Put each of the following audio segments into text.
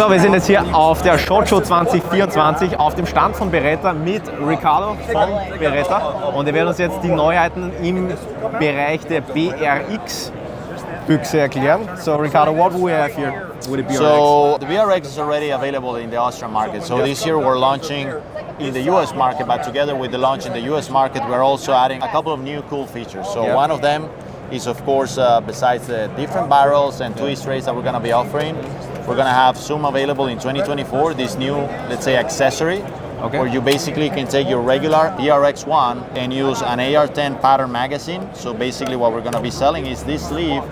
So, wir sind jetzt hier auf der SHOTSHOW 2024 auf dem Stand von BERETTA mit Ricardo von BERETTA und er wird uns jetzt die Neuheiten im Bereich der BRX Büchse erklären. So Ricardo, what do we have here with the BRX? So the BRX is already available in the Austrian market. So this year we're launching in the US market, but together with the launch in the US market, we're also adding a couple of new cool features. So one of them is, of course, besides the different barrels and twist rates that we're going to be offering, we're going to have soon available in 2024 this new, let's say, accessory, where you basically can take your regular BRX1 and use an AR-10 pattern magazine. So basically what we're going to be selling is this sleeve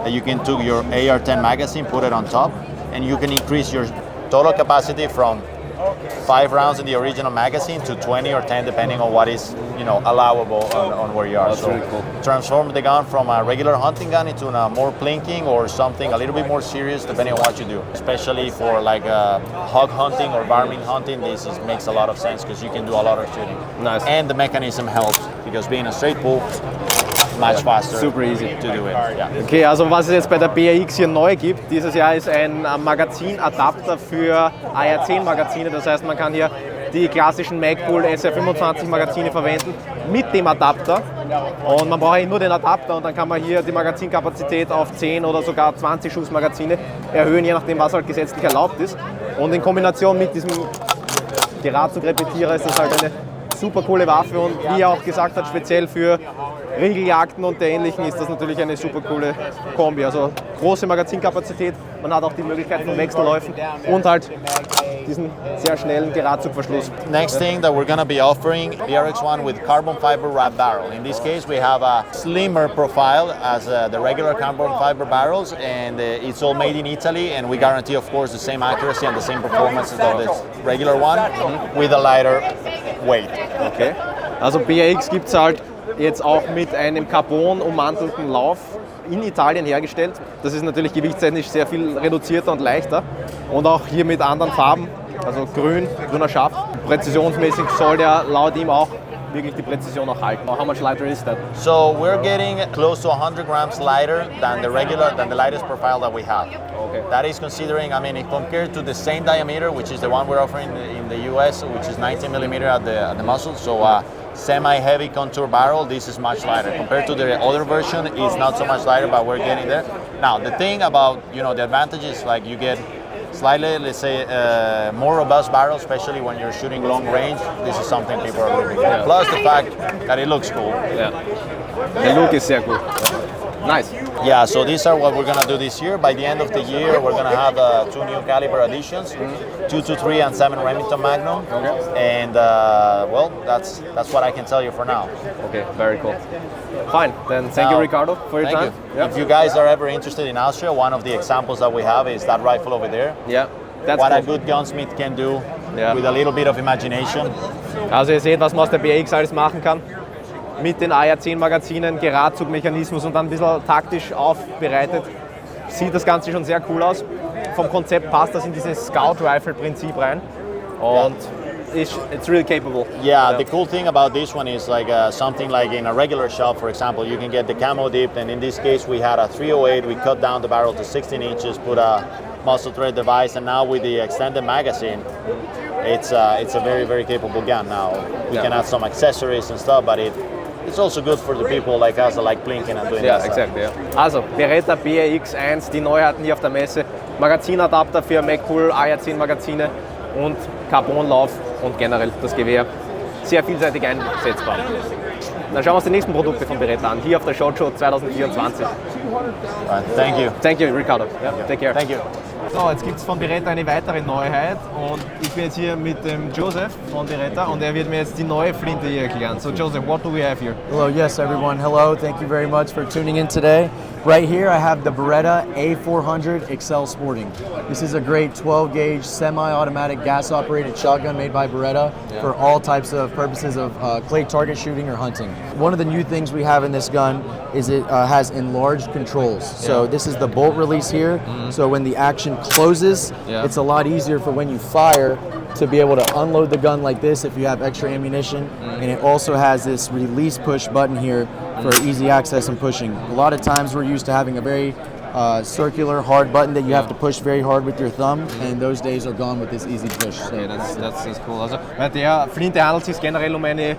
that you can take your AR-10 magazine, put it on top, and you can increase your total capacity from 5 rounds in the original magazine to 20 or 10, depending on what is, allowable on where you are. That's really cool. Transform the gun from a regular hunting gun into a more plinking or something a little bit more serious, depending on what you do. Especially for like hog hunting or varmint hunting, makes a lot of sense because you can do a lot of shooting. Nice. And the mechanism helps because being a straight pull, much faster. Super easy to do it. Yeah. Okay, also was es jetzt bei der BRX hier neu gibt, dieses Jahr ist ein Magazinadapter für AR-10 Magazine. Das heißt, man kann hier die klassischen Magpul SR25 Magazine verwenden mit dem Adapter. Und man braucht nur den Adapter und dann kann man hier die Magazinkapazität auf 10 oder sogar 20 Schuss Magazine erhöhen, je nachdem, was halt gesetzlich erlaubt ist. Und in Kombination mit diesem Geratzug-Repetierer ist das halt eine super coole Waffe und wie er auch gesagt hat, speziell für Riegeljagden und dergleichen ist das natürlich eine super coole Kombi. Also große Magazinkapazität, man hat auch die Möglichkeit von Wechselläufen und halt diesen sehr schnellen Geratzugverschluss. Next thing that we're going to be offering, BRX1 with carbon fiber wrap barrel. In this case we have a slimmer profile as the regular carbon fiber barrels, and it's all made in Italy, and we guarantee of course the same accuracy and the same performance as the regular one with a lighter weight. Okay. Also BRX gibt es halt jetzt auch mit einem Carbon ummantelten Lauf in Italien hergestellt. Das ist natürlich gewichtstechnisch sehr viel reduzierter und leichter und auch hier mit anderen Farben, also grüner Schaft. Präzisionsmäßig soll der laut ihm auch wirklich die Präzision auch halten. How much lighter is that? So we're getting close to 100 grams lighter than the lightest profile that we have. Okay. That is considering, if compared to the same diameter, which is the one we're offering in the US, which is 19 millimeter at the muzzle, so semi-heavy contour barrel, this is much lighter. Compared to the other version, it's not so much lighter, but we're getting there. Now, the thing about, the advantage is like you get slightly, let's say, more robust barrel, especially when you're shooting long range. This is something people are looking for. Yeah. Plus the fact that it looks cool. Yeah. The look is sehr cool. Nice. Yeah, so these are what we're going to do this year. By the end of the year, we're going to have 2 new caliber additions, 223 and 7 Remington Magnum. Okay. And that's what I can tell you for now. Okay, very cool. Fine, then thank you, Ricardo, for your time. You. Yep. If you guys are ever interested in Austria, one of the examples that we have is that rifle over there. Yeah, that's what cool. A good gunsmith can do with a little bit of imagination. Also ihr seht, was man aus der BRX alles machen kann. Mit den AR-10 Magazinen, Geratzugmechanismus und dann ein bisschen taktisch aufbereitet, sieht das Ganze schon sehr cool aus. Vom Konzept passt das in dieses Scout-Rifle-Prinzip rein und it's really capable. Yeah, the cool thing about this one is like something like in a regular shell, for example, you can get the camo dipped, and in this case we had a 308, we cut down the barrel to 16 inches, put a muzzle thread device, and now with the extended magazine, it's a very, very capable gun. Now we can add some accessories and stuff, but it's also good for the people like us that like blinking and doing that stuff. Exactly, yeah. Also, BERETTA BRX1, die Neuheiten hier auf der Messe. Magazinadapter für Magpul, AR-10 Magazine und Carbonlauf und generell das Gewehr. Sehr vielseitig einsetzbar. Dann schauen wir uns die nächsten Produkte von BERETTA an, hier auf der SHOTSHOW 2024. Right, thank you. Thank you, Ricardo. Yeah, take care. Thank you. So, jetzt gibt es von BERETTA eine weitere Neuheit und ich bin jetzt hier mit dem Joseph von BERETTA und er wird mir jetzt die neue Flinte hier erklären. So Joseph, what do we have here? Hello, yes everyone, hello, thank you very much for tuning in today. Right here I have the BERETTA A400 Excel Sporting. This is a great 12 gauge semi-automatic gas operated shotgun made by BERETTA for all types of purposes of clay target shooting or hunting. One of the new things we have in this gun is it has enlarged controls. So this is the bolt release here, so when the action closes, it's a lot easier for when you fire to be able to unload the gun like this if you have extra ammunition. And it also has this release push button here for easy access and pushing. A lot of times we're used to having a very circular hard button that you have to push very hard with your thumb, and those days are gone with this easy push. So. Okay, that's cool. Also bei der Flinte handelt es sich generell um eine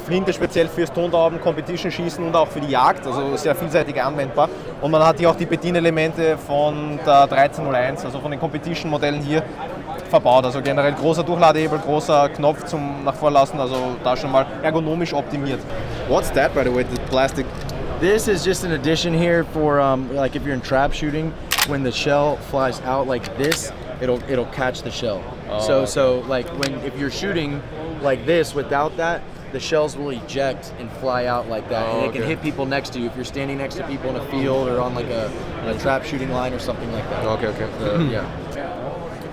Flinte speziell fürs Tondauben, Competition-Schießen und auch für die Jagd, also sehr vielseitig anwendbar. Und man hat hier auch die Bedienelemente von der 1301, also von den Competition-Modellen hier verbaut. Also generell großer Durchladehebel, großer Knopf zum nach vorlassen, also da schon mal ergonomisch optimiert. What's that, by the way, the plastic? This is just an addition here for like if you're in trap shooting, when the shell flies out like this, it'll catch the shell. Oh, So like if you're shooting like this without that, the shells will eject and fly out like that, and it can hit people next to you if you're standing next to people in a field or on like a trap shooting line or something like that. Okay. Yeah.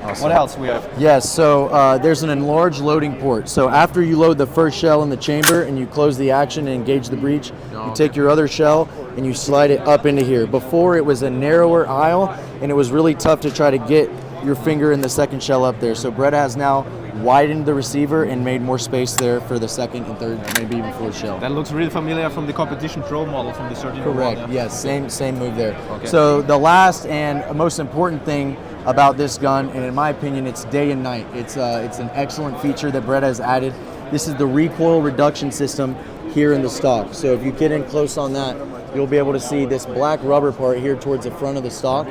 Awesome. What else we have? Yes, so there's an enlarged loading port. So after you load the first shell in the chamber and you close the action and engage the breech, you take your other shell and you slide it up into here. Before it was a narrower aisle and it was really tough to try to get your finger in the second shell up there. So BERETTA has now widened the receiver and made more space there for the second and third, maybe even fourth shell. That looks really familiar from the Competition Pro model from the 1301. Correct, Yeah. yes, same move there. Okay. So the last and most important thing about this gun, and in my opinion, it's day and night. It's an excellent feature that BERETTA has added. This is the recoil reduction system here in the stock. So if you get in close on that, you'll be able to see this black rubber part here towards the front of the stock.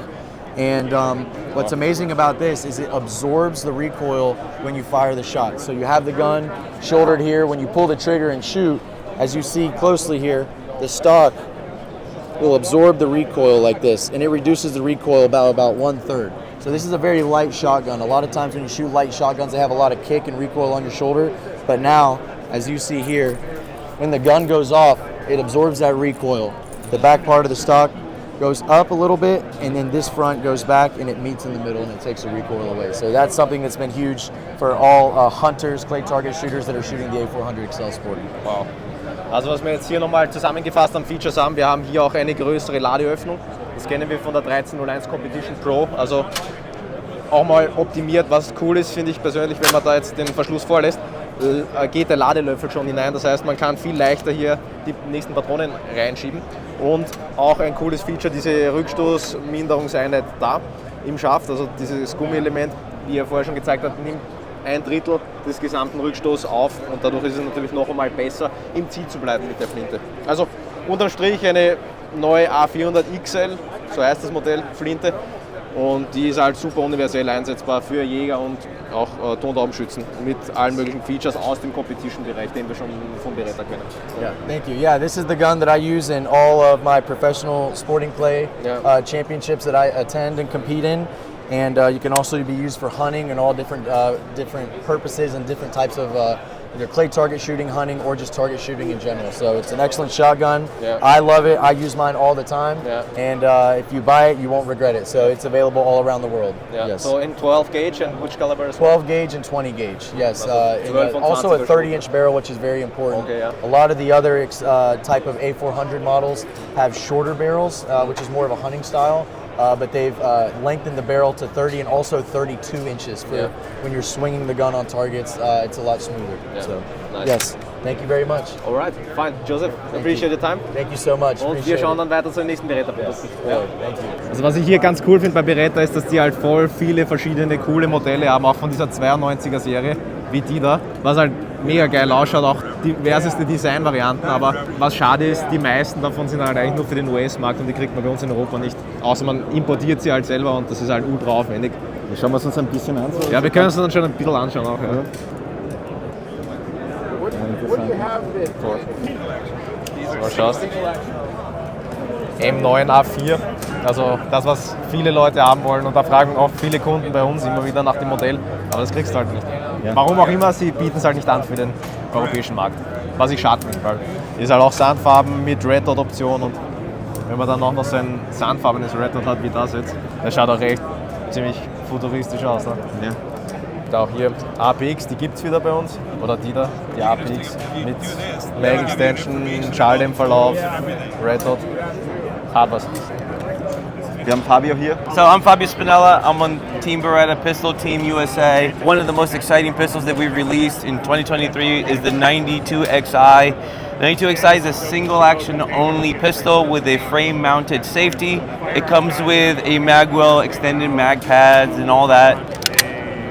And what's amazing about this is it absorbs the recoil when you fire the shot. So you have the gun shouldered here. When you pull the trigger and shoot, as you see closely here, the stock will absorb the recoil like this, and it reduces the recoil about 1/3. So this is a very light shotgun. A lot of times when you shoot light shotguns, they have a lot of kick and recoil on your shoulder. But now, as you see here, when the gun goes off, it absorbs that recoil. The back part of the stock goes up a little bit, and then this front goes back and it meets in the middle and it takes the recoil away. So that's something that's been huge for all hunters, clay target shooters that are shooting the A400 XL Sporting. Wow. Also was wir jetzt hier nochmal zusammengefasst an Features haben, wir haben hier auch eine größere Ladeöffnung. Das kennen wir von der 1301 Competition Pro. Also auch mal optimiert, was cool ist, finde ich persönlich, wenn man da jetzt den Verschluss vorlässt, geht der Ladelöffel schon hinein. Das heißt, man kann viel leichter hier die nächsten Patronen reinschieben. Und auch ein cooles Feature, diese Rückstoßminderungseinheit da im Schaft, also dieses Gummielement, wie er vorher schon gezeigt hat, nimmt 1/3 des gesamten Rückstoßes auf und dadurch ist es natürlich noch einmal besser, im Ziel zu bleiben mit der Flinte. Also unterm Strich eine neue A400 XL, so heißt das Modell, Flinte, und die ist halt super universell einsetzbar für Jäger und auch Tondaubenschützen mit allen möglichen Features aus dem Competition-Bereich, den wir schon von BERETTA kennen. Yeah, thank you. Yeah, this is the gun that I use in all of my professional sporting clay championships that I attend and compete in. And you can also be used for hunting and all different purposes and different types of either clay target shooting, hunting, or just target shooting in general. So it's an excellent shotgun. Yeah. I love it. I use mine all the time. Yeah. And if you buy it, you won't regret it. So it's available all around the world. Yeah. Yes. So in 12 gauge and which caliber as well? 12 gauge and 20 gauge, yes. Also 12 und Also a 20er 30-inch barrel, which is very important. Okay, yeah. A lot of the other type of A400 models have shorter barrels, which is more of a hunting style. But they've lengthened the barrel to 30 and also 32 inches for when you're swinging the gun on targets. It's a lot smoother. Yeah. So, Nice. yes, thank you very much. Alright, fine. Joseph, appreciate your time. Thank you so much. Und wir Appreciate schauen it. dann weiter zu den nächsten BERETTA-Produkten. Yeah, thank you. Also was ich hier ganz cool finde bei BERETTA ist, dass die halt voll viele verschiedene coole Modelle haben, auch von dieser 92er Serie, wie die da, was halt mega geil ausschaut, auch diverseste Designvarianten, aber was schade ist, die meisten davon sind halt eigentlich nur für den US-Markt und die kriegt man bei uns in Europa nicht, außer man importiert sie halt selber und das ist halt ultra aufwendig. Schauen wir es uns ein bisschen an. Ja, wir können uns dann schon ein bisschen anschauen auch. Ja. So, schaust. M9 A4, also das, was viele Leute haben wollen und da fragen auch viele Kunden bei uns immer wieder nach dem Modell, aber das kriegst du halt nicht. Ja. Warum auch immer, sie bieten es halt nicht an für den europäischen Markt, was ich schade finde, weil ist halt auch Sandfarben mit Red Dot Option und wenn man dann auch noch so ein sandfarbenes Red Dot hat wie das jetzt, das schaut auch echt ziemlich futuristisch aus. Ne? Ja. Da auch hier APX, die gibt es wieder bei uns, oder die da, die APX mit Mag Extension, Schalldämpferlauf, Red Dot, hat was. Wir haben Fabio hier. So I'm Fabio Spinella. I'm on Team Beretta Pistol Team USA. One of the most exciting pistols that we've released in 2023 is the 92XI. 92XI is a single action only pistol with a frame mounted safety. It comes with a mag well, extended mag pads and all that.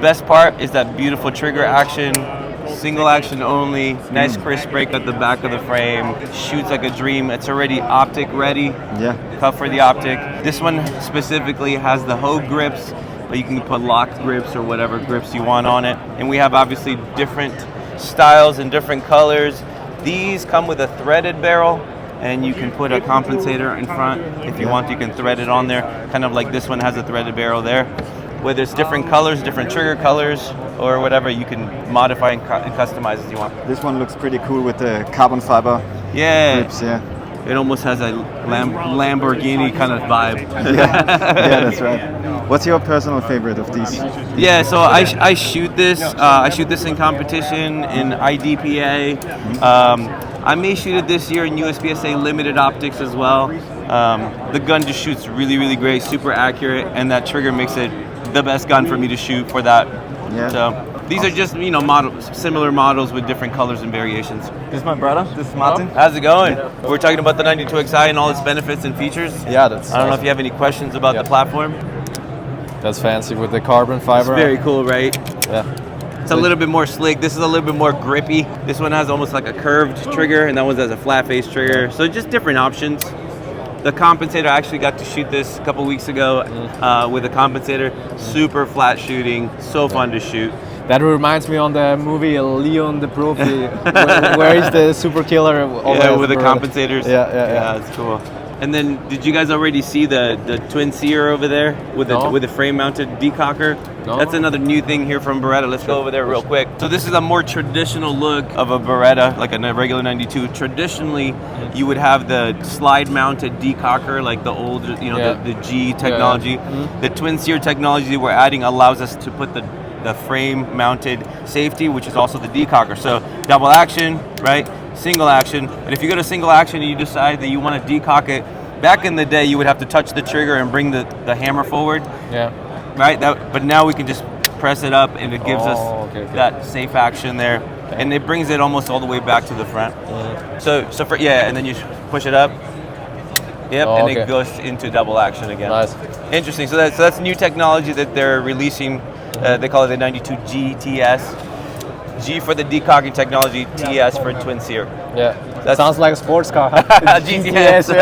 Best part is that beautiful trigger action. Single action only, nice crisp break at the back of the frame, shoots like a dream. It's already optic ready, cut for the optic. This one specifically has the hoe grips, but you can put locked grips or whatever grips you want on it. And we have obviously different styles and different colors. These come with a threaded barrel, and you can put a compensator in front. If you want, you can thread it on there, kind of like this one has a threaded barrel there. Whether it's different colors, different trigger colors, or whatever, you can modify and customize as you want. This one looks pretty cool with the carbon fiber grips, It almost has a Lamborghini kind of vibe. Yeah, that's right. What's your personal favorite of these? Yeah, so I shoot this. I shoot this in competition in IDPA. I may shoot it this year in USPSA limited optics as well. The gun just shoots really, really great, super accurate, and that trigger makes it the best gun for me to shoot for that. Yeah. So these are just similar models with different colors and variations. This is my brother. This is Martin. How's it going? We're talking about the 92XI and all its benefits and features. Yeah, that's. I don't know if you have any questions about the platform. That's fancy with the carbon fiber. It's very cool, right? Yeah. It's a little bit more slick. This is a little bit more grippy. This one has almost like a curved trigger, and that one has a flat face trigger. So just different options. The compensator, I actually got to shoot this a couple weeks ago with a compensator. Super flat shooting, so fun to shoot. That reminds me on the movie Leon the Profi, where is the super killer? With the compensators. Yeah, it's cool. And then, did you guys already see the twin sear over there with the frame mounted decocker? No. That's another new thing here from Beretta. Let's go over there real quick. So this is a more traditional look of a Beretta, like a regular 92. Traditionally, you would have the slide mounted decocker, like the old, the G technology. The twin sear technology we're adding allows us to put the frame mounted safety, which is also the decocker. So double action, right? Single action. But if you go to single action and you decide that you want to decock it, back in the day you would have to touch the trigger and bring the hammer forward. Yeah. Right? But now we can just press it up and it gives us that safe action there. And it brings it almost all the way back to the front. So and then you push it up. And it goes into double action again. Nice. Interesting. So that's new technology that they're releasing. They call it the 92G TS. G for the decocking technology, TS for twin sear. Yeah. That sounds like a sports car. GTS,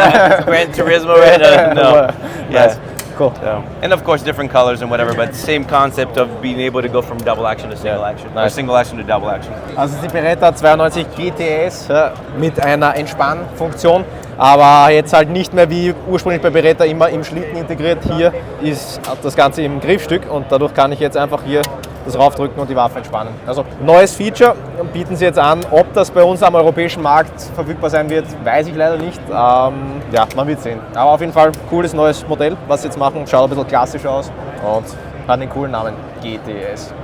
Gran Turismo, right? No. Yes. Cool. So, and of course different colors and whatever, but same concept of being able to go from double action to single action. Or single action to double action. Also die Beretta 92 GTS mit einer Entspannfunktion, aber jetzt halt nicht mehr wie ursprünglich bei Beretta immer im Schlitten integriert. Hier ist das Ganze im Griffstück und dadurch kann ich jetzt einfach hier das raufdrücken und die Waffe entspannen. Also neues Feature bieten sie jetzt an. Ob das bei uns am europäischen Markt verfügbar sein wird, weiß ich leider nicht. Man wird sehen. Aber auf jeden Fall cooles neues Modell, was sie jetzt machen. Schaut ein bisschen klassisch aus und hat einen coolen Namen, GTS.